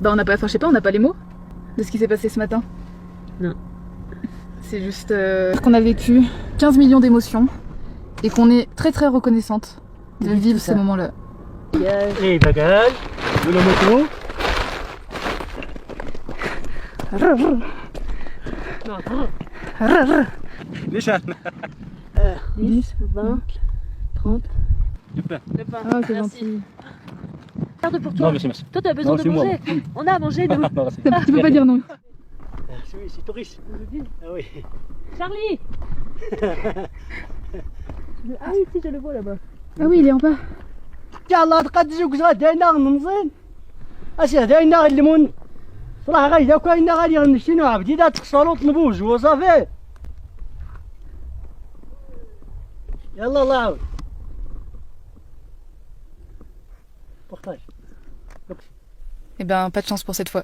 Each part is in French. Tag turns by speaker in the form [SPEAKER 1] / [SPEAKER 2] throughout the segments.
[SPEAKER 1] Bah on n'a pas, enfin je sais pas, on n'a pas les mots de ce qui s'est passé ce matin.
[SPEAKER 2] Non.
[SPEAKER 1] C'est juste qu'on a vécu 15 millions d'émotions et qu'on est très très reconnaissante de vivre ces moments-là.
[SPEAKER 2] Et bagages, de la moto.
[SPEAKER 3] Les chaînes.
[SPEAKER 1] 10,
[SPEAKER 2] 20, 30.
[SPEAKER 3] Du pain.
[SPEAKER 2] Le pain.
[SPEAKER 1] Ah c'est
[SPEAKER 2] Merci.
[SPEAKER 1] gentil.
[SPEAKER 2] Garde pour toi.
[SPEAKER 3] Non, merci, merci.
[SPEAKER 2] Toi, tu as besoin
[SPEAKER 3] Non,
[SPEAKER 2] de
[SPEAKER 3] c'est moi.
[SPEAKER 2] manger. On a à manger, nous.
[SPEAKER 3] Non, merci.
[SPEAKER 1] Tu peux pas dire non.
[SPEAKER 2] Oui, c'est touriste. Ah oui. Charlie. Ah oui, si, je le vois là-bas.
[SPEAKER 1] Ah oui il est en bas.
[SPEAKER 4] يلا تقدسوا كزا داينا نمزين اسي داينا الليمون صراحه غايدا كاينا غادي نشتينو عبدي دا تقصلو طلبوج وصافي يلا الله يعاود بارطاج.
[SPEAKER 1] Eh ben pas de chance pour cette fois.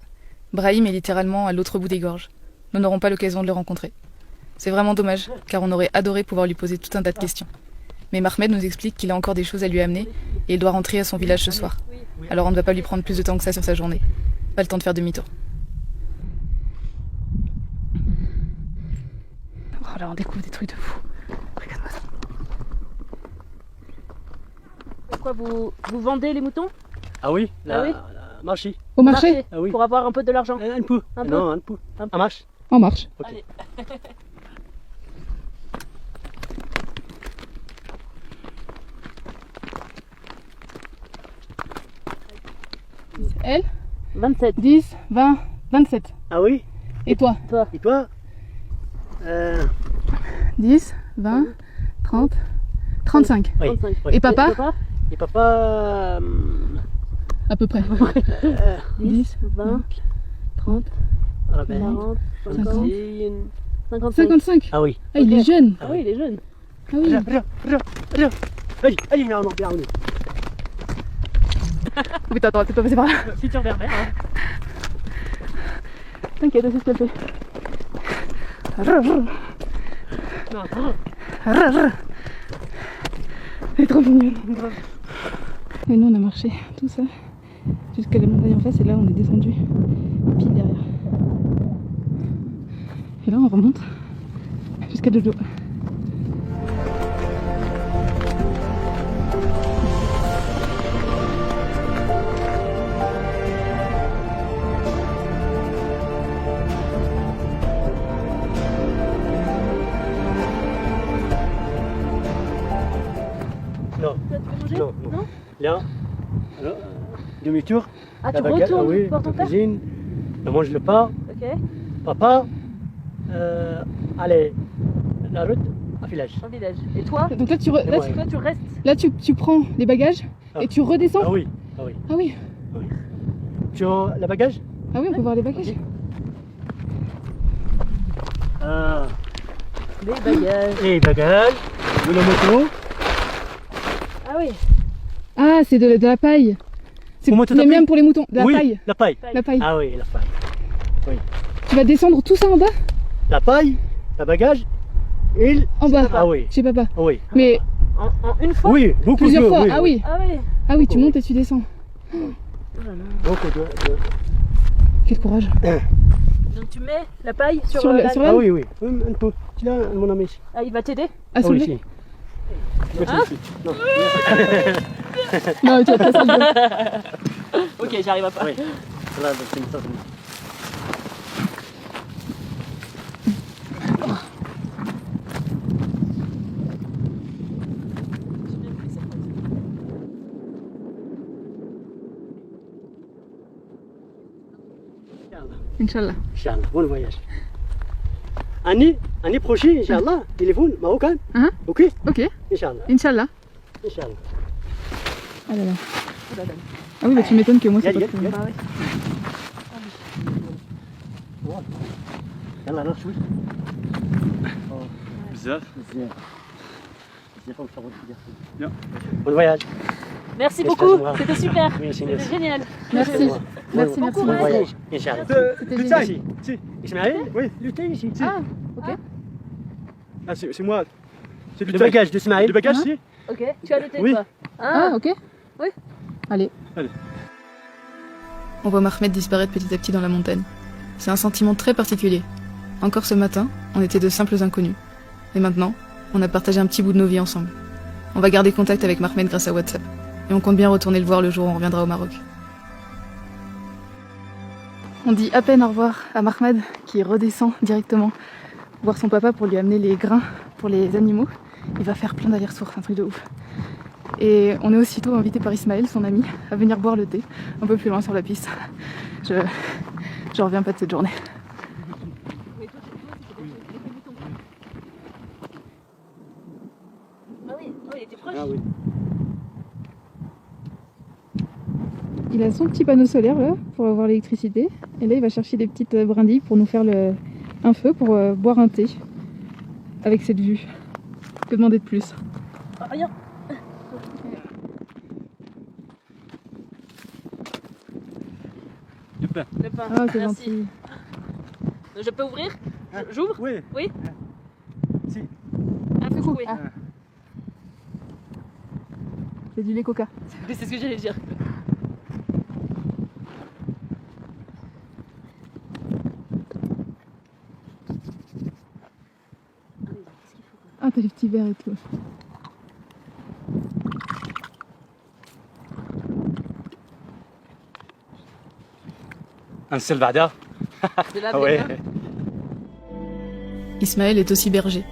[SPEAKER 1] Brahim est littéralement à l'autre bout des gorges. Nous n'aurons pas l'occasion de le rencontrer. C'est vraiment dommage, car on aurait adoré pouvoir lui poser tout un tas de questions. Mais Mahmed nous explique qu'il a encore des choses à lui amener et il doit rentrer à son village ce soir. Alors on ne va pas lui prendre plus de temps que ça sur sa journée. Pas le temps de faire demi-tour. Oh là on découvre des trucs de fou. Regarde-moi ça.
[SPEAKER 2] Pourquoi vous vendez les moutons?
[SPEAKER 4] Ah oui,
[SPEAKER 2] Ah oui.
[SPEAKER 4] marché.
[SPEAKER 1] Au marché?
[SPEAKER 4] Ah oui.
[SPEAKER 2] Pour avoir un peu de l'argent.
[SPEAKER 4] Un peu.
[SPEAKER 2] Un peu.
[SPEAKER 4] Non, un peu.
[SPEAKER 2] Un peu.
[SPEAKER 4] Ah marche.
[SPEAKER 1] En marche.
[SPEAKER 4] Ok.
[SPEAKER 2] Allez.
[SPEAKER 1] Elle
[SPEAKER 2] 27.
[SPEAKER 1] 10, 20, 27.
[SPEAKER 4] Ah oui.
[SPEAKER 1] Et toi?
[SPEAKER 2] Toi.
[SPEAKER 4] Et toi
[SPEAKER 1] 10, 20, 30, 35.
[SPEAKER 4] Oui.
[SPEAKER 2] 35.
[SPEAKER 4] Oui.
[SPEAKER 1] Et papa?
[SPEAKER 4] Et papa
[SPEAKER 1] À peu près. 10,
[SPEAKER 2] 20, 30,
[SPEAKER 4] ah ben,
[SPEAKER 2] 40, 50, 55.
[SPEAKER 1] 55.
[SPEAKER 4] Ah oui.
[SPEAKER 1] Ah il est jeune.
[SPEAKER 2] Ah oui, il est jeune.
[SPEAKER 1] Ah oui.
[SPEAKER 4] Viens. Allez, allez, viens, on en regarde.
[SPEAKER 1] Oh putain attends, t'es pas passé par là.
[SPEAKER 2] Futur berbère. Hein.
[SPEAKER 1] T'inquiète, c'est ce qu'elle fait.
[SPEAKER 4] Non,
[SPEAKER 1] Elle est trop mignonne. Et nous on a marché tout ça jusqu'à la montagne en face et là on est descendu pile derrière. Et là on remonte jusqu'à Jojo.
[SPEAKER 4] non,
[SPEAKER 2] Tu veux manger?
[SPEAKER 4] non, non. Là, alors, demi-tour.
[SPEAKER 2] Ah,
[SPEAKER 4] La
[SPEAKER 2] tu
[SPEAKER 4] baguette,
[SPEAKER 2] retournes
[SPEAKER 4] ah oui,
[SPEAKER 2] voir ton
[SPEAKER 4] la
[SPEAKER 2] père?
[SPEAKER 4] cuisine. On mange le pain.
[SPEAKER 2] Ok.
[SPEAKER 4] Papa, allez, la route à village.
[SPEAKER 2] Un village. Et toi?
[SPEAKER 1] Donc là tu,
[SPEAKER 4] Et
[SPEAKER 1] là,
[SPEAKER 4] moi,
[SPEAKER 2] Toi, tu restes.
[SPEAKER 1] tu prends les bagages
[SPEAKER 4] Ah.
[SPEAKER 1] et tu redescends.
[SPEAKER 4] Ah oui, ah oui.
[SPEAKER 1] Ah oui.
[SPEAKER 4] Tu as le bagage?
[SPEAKER 1] Ah oui on peut voir les bagages.
[SPEAKER 4] Ah,
[SPEAKER 2] Les bagages.
[SPEAKER 4] et bagage, de la moto.
[SPEAKER 2] Ah oui.
[SPEAKER 1] Ah c'est de la paille. C'est
[SPEAKER 4] Comment tu
[SPEAKER 1] les
[SPEAKER 4] t'appelles?
[SPEAKER 1] mêmes pour les moutons. De la
[SPEAKER 4] oui,
[SPEAKER 1] paille.
[SPEAKER 4] la paille.
[SPEAKER 1] La paille.
[SPEAKER 4] Ah oui, la paille.
[SPEAKER 1] Tu vas descendre tout ça en bas?
[SPEAKER 4] La paille, le bagage, et
[SPEAKER 1] En bas.
[SPEAKER 4] Ah oui,
[SPEAKER 1] Chez papa.
[SPEAKER 4] ah oui.
[SPEAKER 1] Mais
[SPEAKER 2] En une fois?
[SPEAKER 4] Oui, beaucoup
[SPEAKER 1] plusieurs
[SPEAKER 4] de
[SPEAKER 1] fois.
[SPEAKER 4] oui,
[SPEAKER 1] Ah oui.
[SPEAKER 2] Ah oui.
[SPEAKER 1] Ah oui tu montes et tu descends.
[SPEAKER 2] Oh là là.
[SPEAKER 4] Beaucoup de...
[SPEAKER 1] Quel courage.
[SPEAKER 2] Donc tu mets la paille sur,
[SPEAKER 1] Sur le-
[SPEAKER 2] la...
[SPEAKER 1] sur
[SPEAKER 4] Ah oui, oui, un peu. Tu l'as, mon ami.
[SPEAKER 2] Ah, il va t'aider?
[SPEAKER 1] À
[SPEAKER 4] Ah oui,
[SPEAKER 1] soulever.
[SPEAKER 4] si. Merci,
[SPEAKER 2] Hein
[SPEAKER 4] si. Non.
[SPEAKER 1] Non tu vas pas soulever.
[SPEAKER 2] Ok, j'arrive à pas.
[SPEAKER 4] Oui. Là, c'est une sorte de...
[SPEAKER 1] Inch'Allah.
[SPEAKER 4] Inch'Allah, bon voyage. Année prochaine, Inch'Allah, téléphone marocain.
[SPEAKER 1] Hein?
[SPEAKER 4] Ok?
[SPEAKER 1] Ok.
[SPEAKER 4] Inch'Allah,
[SPEAKER 1] Inch'Allah.
[SPEAKER 4] Inch'Allah.
[SPEAKER 1] Ah là là. Ah oui bah tu m'étonnes que moi c'est
[SPEAKER 4] Y'a,
[SPEAKER 1] pas
[SPEAKER 4] y'a,
[SPEAKER 1] trop.
[SPEAKER 4] y'a. يلا نروح شوي.
[SPEAKER 3] بزاف.
[SPEAKER 4] بزاف. بزاف ونصور بزاف.
[SPEAKER 3] Bien.
[SPEAKER 4] Bon voyage.
[SPEAKER 2] Merci
[SPEAKER 4] Merci
[SPEAKER 2] beaucoup,
[SPEAKER 4] à toi.
[SPEAKER 2] c'était super.
[SPEAKER 4] Oui, c'est
[SPEAKER 2] C'était génial.
[SPEAKER 1] Merci.
[SPEAKER 4] Bon
[SPEAKER 1] Merci, merci.
[SPEAKER 2] courage.
[SPEAKER 4] voyage. Inch'Allah.
[SPEAKER 1] C'était
[SPEAKER 3] De
[SPEAKER 1] génial.
[SPEAKER 3] taille. Si.
[SPEAKER 4] Ismaël,
[SPEAKER 3] Oui.
[SPEAKER 4] luttez ici.
[SPEAKER 1] Ah ok.
[SPEAKER 3] Ah, c'est moi. C'est du
[SPEAKER 4] Le
[SPEAKER 3] taille.
[SPEAKER 4] bagage d'Ismaël.
[SPEAKER 3] Le bagage,
[SPEAKER 1] Hein?
[SPEAKER 3] si.
[SPEAKER 2] Ok, tu as noté
[SPEAKER 4] Oui.
[SPEAKER 2] toi?
[SPEAKER 1] Ah ok.
[SPEAKER 2] Oui.
[SPEAKER 1] Allez. on voit Mahmed disparaître petit à petit dans la montagne. C'est un sentiment très particulier. Encore ce matin, on était de simples inconnus. Et maintenant, on a partagé un petit bout de nos vies ensemble. On va garder contact avec Mahmed grâce à WhatsApp. Et on compte bien retourner le voir le jour où on reviendra au Maroc. On dit à peine au revoir à Mahmed qui redescend directement voir son papa pour lui amener les grains pour les animaux. Il va faire plein d'allers-retours, c'est un truc de ouf. Et on est aussitôt invité par Ismaël, son ami, à venir boire le thé un peu plus loin sur la piste. Je reviens pas de cette journée.
[SPEAKER 3] Ah oui.
[SPEAKER 1] Il a son petit panneau solaire là pour avoir l'électricité. Et là il va chercher des petites brindilles pour nous faire un feu pour boire un thé avec cette vue. Que demander de plus?
[SPEAKER 5] Rien.
[SPEAKER 3] Du pain.
[SPEAKER 5] Le pain.
[SPEAKER 1] Ah c'est
[SPEAKER 5] Merci.
[SPEAKER 1] gentil.
[SPEAKER 5] Je peux ouvrir? J'ouvre?
[SPEAKER 3] Oui.
[SPEAKER 5] Oui.
[SPEAKER 3] Si.
[SPEAKER 5] Un peu couper.
[SPEAKER 1] Ah. C'est du lait coca.
[SPEAKER 5] C'est ce que j'allais dire.
[SPEAKER 1] Ah t'as du petit verre et tout.
[SPEAKER 3] Un seul بعدها.
[SPEAKER 5] De la
[SPEAKER 3] Ah ouais.
[SPEAKER 5] bière.
[SPEAKER 1] Ismaël est aussi berger.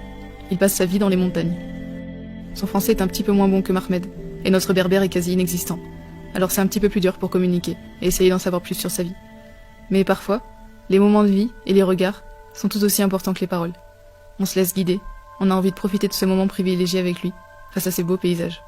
[SPEAKER 1] Il passe sa vie dans les montagnes. Son français est un petit peu moins bon que Mahmed, et notre berbère est quasi inexistant. Alors c'est un petit peu plus dur pour communiquer et essayer d'en savoir plus sur sa vie. Mais parfois, les moments de vie et les regards sont tout aussi importants que les paroles. On se laisse guider, on a envie de profiter de ce moment privilégié avec lui, face à ces beaux paysages.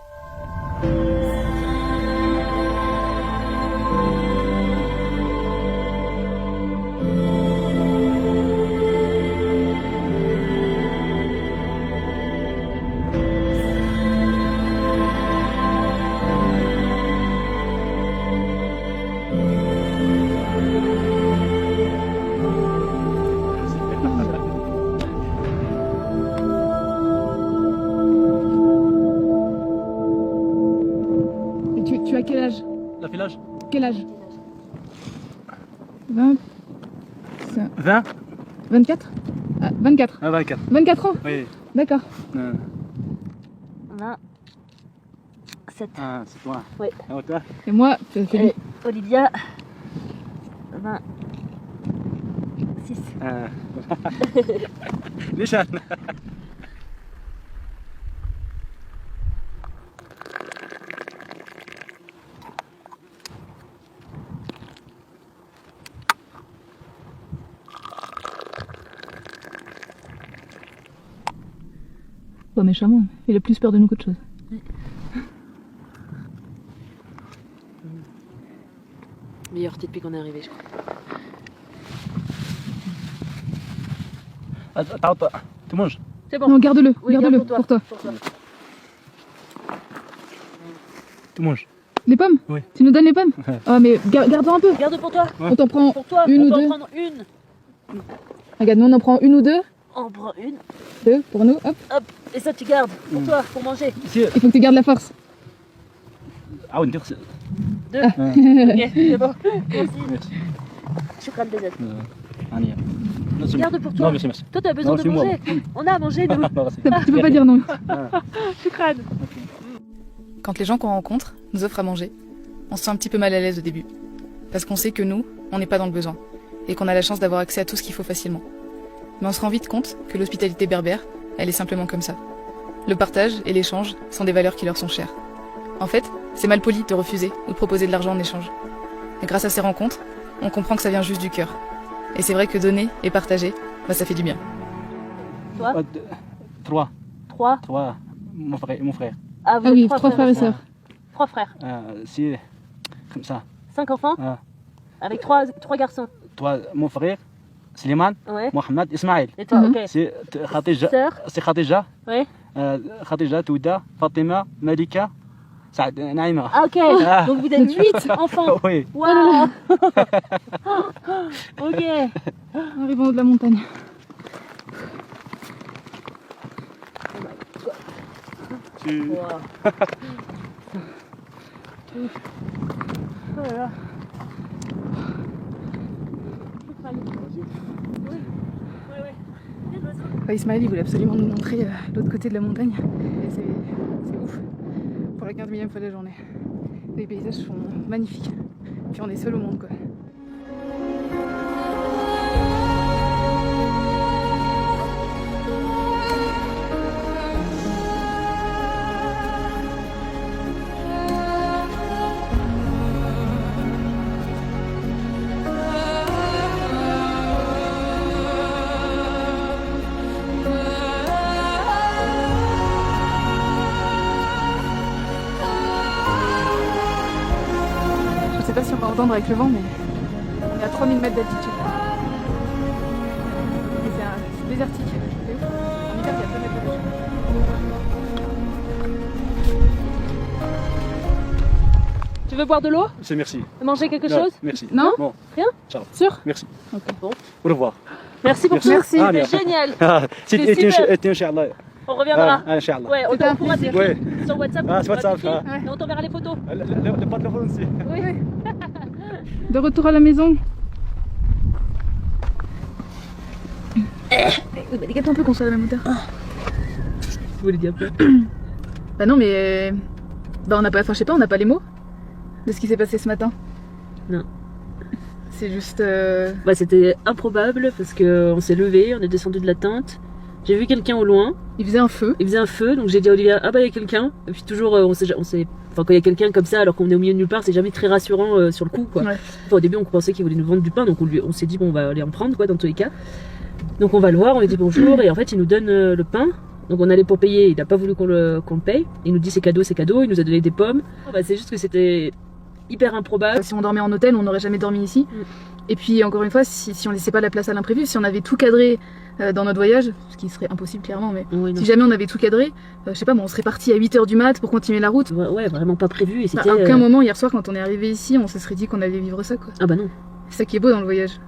[SPEAKER 1] Et tu as quel âge?
[SPEAKER 3] La village.
[SPEAKER 1] Quel âge? 20...
[SPEAKER 3] 20.
[SPEAKER 1] 24 ah, 24.
[SPEAKER 3] Ah 24.
[SPEAKER 1] 24 ans?
[SPEAKER 3] Oui.
[SPEAKER 1] D'accord.
[SPEAKER 3] Ah,
[SPEAKER 5] 27.
[SPEAKER 3] ah, c'est toi.
[SPEAKER 5] Oui.
[SPEAKER 3] Ah, toi.
[SPEAKER 1] Et moi, c'est lui.
[SPEAKER 5] Et Olivia. 26.
[SPEAKER 3] Ah. ليش أنا؟
[SPEAKER 1] Pas méchamment, il a plus peur de nous qu'autre chose.
[SPEAKER 5] Meilleur thé depuis qu'on est arrivé, je crois.
[SPEAKER 3] تعال tu manges.
[SPEAKER 5] C'est bon.
[SPEAKER 1] Non, garde-le,
[SPEAKER 5] Oui,
[SPEAKER 1] garde-le
[SPEAKER 5] garde
[SPEAKER 1] pour toi.
[SPEAKER 3] Tu manges.
[SPEAKER 1] Les pommes?
[SPEAKER 3] Oui.
[SPEAKER 1] Tu nous donnes les pommes? Ah mais garde-en un peu.
[SPEAKER 5] Garde pour toi.
[SPEAKER 3] Ouais.
[SPEAKER 1] On t'en prend
[SPEAKER 5] Pour toi.
[SPEAKER 1] une
[SPEAKER 5] on
[SPEAKER 1] ou
[SPEAKER 5] peut
[SPEAKER 1] deux.
[SPEAKER 5] en prendre une.
[SPEAKER 1] Regarde, nous on en prend une ou deux.
[SPEAKER 5] On prend une.
[SPEAKER 1] Deux pour nous, hop.
[SPEAKER 5] Hop. Et ça, tu gardes. Pour toi, pour manger.
[SPEAKER 3] Si.
[SPEAKER 1] Il faut que tu gardes la force.
[SPEAKER 3] عاود ندير.
[SPEAKER 5] Deux.
[SPEAKER 1] Ah.
[SPEAKER 5] Ok, c'est bon. Merci.
[SPEAKER 3] Merci.
[SPEAKER 5] Shukran Bezet.
[SPEAKER 3] هانية.
[SPEAKER 5] Garde pour
[SPEAKER 3] Non
[SPEAKER 5] toi.
[SPEAKER 3] merci merci.
[SPEAKER 5] Toi, t'as besoin
[SPEAKER 3] Non,
[SPEAKER 5] de
[SPEAKER 3] c'est moi.
[SPEAKER 5] manger. On a à manger, nous.
[SPEAKER 3] Merci.
[SPEAKER 1] Tu peux pas dire non.
[SPEAKER 5] Shukran.
[SPEAKER 1] Quand les gens qu'on rencontre nous offrent à manger, on se sent un petit peu mal à l'aise au début. Parce qu'on sait que nous, on n'est pas dans le besoin. Et qu'on a la chance d'avoir accès à tout ce qu'il faut facilement. Mais on se rend vite compte que l'hospitalité berbère, elle est simplement comme ça. Le partage et l'échange sont des valeurs qui leur sont chères. En fait, c'est mal poli de refuser ou de proposer de l'argent en échange. Et grâce à ces rencontres, on comprend que ça vient juste du cœur. Et c'est vrai que donner et partager, bah ça fait du bien.
[SPEAKER 5] Toi,
[SPEAKER 3] 3.
[SPEAKER 5] 3.
[SPEAKER 3] mon frère.
[SPEAKER 5] Ah, vous
[SPEAKER 1] Ah
[SPEAKER 5] êtes
[SPEAKER 1] oui,
[SPEAKER 5] 3
[SPEAKER 1] trois frères et sœurs.
[SPEAKER 5] 3 frères.
[SPEAKER 3] C'est comme ça.
[SPEAKER 5] 5 enfants.
[SPEAKER 3] Ah.
[SPEAKER 5] Avec 3 garçons.
[SPEAKER 3] Toi mon frère سليمان
[SPEAKER 5] Ouais.
[SPEAKER 3] محمد إسماعيل.
[SPEAKER 5] Et toi,
[SPEAKER 1] Mhm.
[SPEAKER 5] ok.
[SPEAKER 3] C'est خديجة.
[SPEAKER 5] Sœur.
[SPEAKER 3] C'est خديجة.
[SPEAKER 5] Ouais.
[SPEAKER 3] خديجة تودا فاطمة ملكة سعد نعيمة.
[SPEAKER 5] Ah, ok.
[SPEAKER 3] Ah.
[SPEAKER 5] Donc vous êtes 8 enfants.
[SPEAKER 3] Oui.
[SPEAKER 5] Waouh. Ok.
[SPEAKER 1] Arrivons au haut de la montagne.
[SPEAKER 3] Tu...
[SPEAKER 5] Waouh. Oh là là.
[SPEAKER 1] Enfin, Ismaël, il voulait absolument nous montrer l'autre côté de la montagne. Et c'est ouf. Pour la 15 millième fois de la journée. Les paysages sont magnifiques. Puis on est seul au monde, quoi. Je sais pas si on va entendre avec le vent, mais on est à 3000 mètres d'altitude. Et c'est désertique. C'est ouf. En hiver, il y a plein de mètres de neige.
[SPEAKER 5] Tu veux boire de l'eau?
[SPEAKER 3] C'est merci.
[SPEAKER 5] Manger quelque
[SPEAKER 3] Non,
[SPEAKER 5] chose?
[SPEAKER 3] merci.
[SPEAKER 1] Non?
[SPEAKER 3] Bon,
[SPEAKER 5] Rien?
[SPEAKER 3] ciao.
[SPEAKER 5] Sûr?
[SPEAKER 3] Merci.
[SPEAKER 1] Ok.
[SPEAKER 5] Bon.
[SPEAKER 3] Au revoir.
[SPEAKER 5] Merci pour tout.
[SPEAKER 1] Merci.
[SPEAKER 3] Ah, bien.
[SPEAKER 5] C'était génial.
[SPEAKER 3] C'est
[SPEAKER 5] super.
[SPEAKER 3] Inch'Allah.
[SPEAKER 5] On reviendra.
[SPEAKER 3] Ah, Inch'Allah.
[SPEAKER 5] Ouais,
[SPEAKER 1] C'était un
[SPEAKER 5] on pourra
[SPEAKER 1] plaisir.
[SPEAKER 5] t'écrire
[SPEAKER 3] Ouais.
[SPEAKER 5] sur WhatsApp.
[SPEAKER 3] Ah, sur
[SPEAKER 5] on pourra
[SPEAKER 3] WhatsApp,
[SPEAKER 5] t'écrire,
[SPEAKER 1] ah.
[SPEAKER 5] et on t'enverra les photos.
[SPEAKER 3] Le patron aussi.
[SPEAKER 5] Oui.
[SPEAKER 1] De retour à la maison. Oui, bah décale-toi un peu qu'on soit à la même hauteur.
[SPEAKER 5] Vous voulez dire quoi?
[SPEAKER 1] Bah non, mais. Bah on n'a pas. Enfin, je sais pas, on n'a pas les mots de ce qui s'est passé ce matin.
[SPEAKER 5] Non.
[SPEAKER 1] C'est juste.
[SPEAKER 5] Bah, c'était improbable parce qu'on s'est levé, on est descendu de la tente. J'ai vu quelqu'un au loin,
[SPEAKER 1] Il faisait un feu.
[SPEAKER 5] il faisait un feu, donc j'ai dit à Olivia, ah bah il y a quelqu'un. Et puis toujours, enfin quand il y a quelqu'un comme ça alors qu'on est au milieu de nulle part, c'est jamais très rassurant sur le coup quoi.
[SPEAKER 1] Ouais.
[SPEAKER 5] Enfin, au début on pensait qu'il voulait nous vendre du pain, donc on s'est dit bon on va aller en prendre quoi dans tous les cas. Donc on va le voir, on lui dit bonjour et en fait il nous donne le pain. Donc on allait pour payer, il n'a pas voulu qu'on le paye. Il nous dit c'est cadeau, il nous a donné des pommes. Bah, c'est juste que c'était hyper improbable.
[SPEAKER 1] Si on dormait en hôtel, on n'aurait jamais dormi ici. Et puis encore une fois, si on laissait pas la place à l'imprévu, si on avait tout cadré dans notre voyage, ce qui serait impossible clairement, mais
[SPEAKER 5] Oui, non.
[SPEAKER 1] si jamais on avait tout cadré, je sais pas, bon, on serait parti à 8h du mat pour continuer la route.
[SPEAKER 5] Ouais, vraiment pas prévu et
[SPEAKER 1] Bah,
[SPEAKER 5] c'était.
[SPEAKER 1] à aucun moment hier soir quand on est arrivé ici, on se serait dit qu'on allait vivre ça quoi.
[SPEAKER 5] Ah bah non.
[SPEAKER 1] C'est ça qui est beau dans le voyage.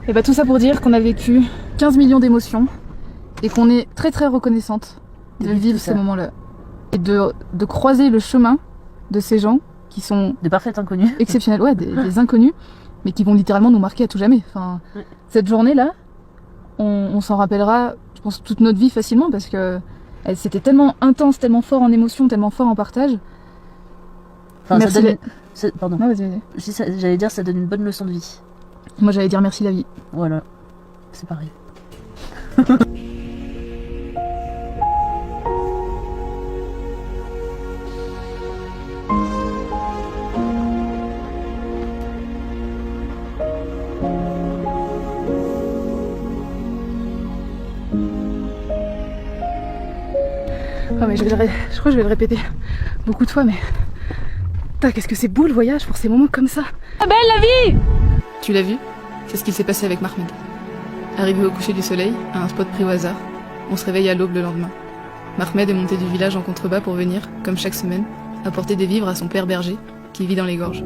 [SPEAKER 1] Et bah tout ça pour dire qu'on a vécu 15 millions d'émotions et qu'on est très très reconnaissante de vivre
[SPEAKER 5] tout ça.
[SPEAKER 1] ces moments-là. Et de croiser le chemin de ces gens qui sont
[SPEAKER 5] De parfaits inconnus.
[SPEAKER 1] exceptionnels, ouais, des inconnus, mais qui vont littéralement nous marquer à tout jamais. Enfin,
[SPEAKER 5] Ouais.
[SPEAKER 1] cette journée-là, on s'en rappellera, je pense, toute notre vie facilement parce que c'était tellement intense, tellement fort en émotion, tellement fort en partage.
[SPEAKER 5] Enfin,
[SPEAKER 1] Merci
[SPEAKER 5] ça donne...
[SPEAKER 1] la-
[SPEAKER 5] Pardon.
[SPEAKER 1] Non, vas-y, vas-y.
[SPEAKER 5] J'allais dire ça donne une bonne leçon de vie.
[SPEAKER 1] Moi j'allais dire merci la vie.
[SPEAKER 5] Voilà. C'est pareil.
[SPEAKER 1] Ah mais je crois que je vais le répéter beaucoup de fois, mais putain, qu'est-ce que c'est beau le voyage pour ces moments comme ça.
[SPEAKER 5] Ah belle la vie.
[SPEAKER 1] Tu l'as vu? C'est ce qui s'est passé avec Mahmed. Arrivé au coucher du soleil, à un spot pris au hasard, on se réveille à l'aube le lendemain. Mahmed est monté du village en contrebas pour venir, comme chaque semaine, apporter des vivres à son père berger, qui vit dans les gorges.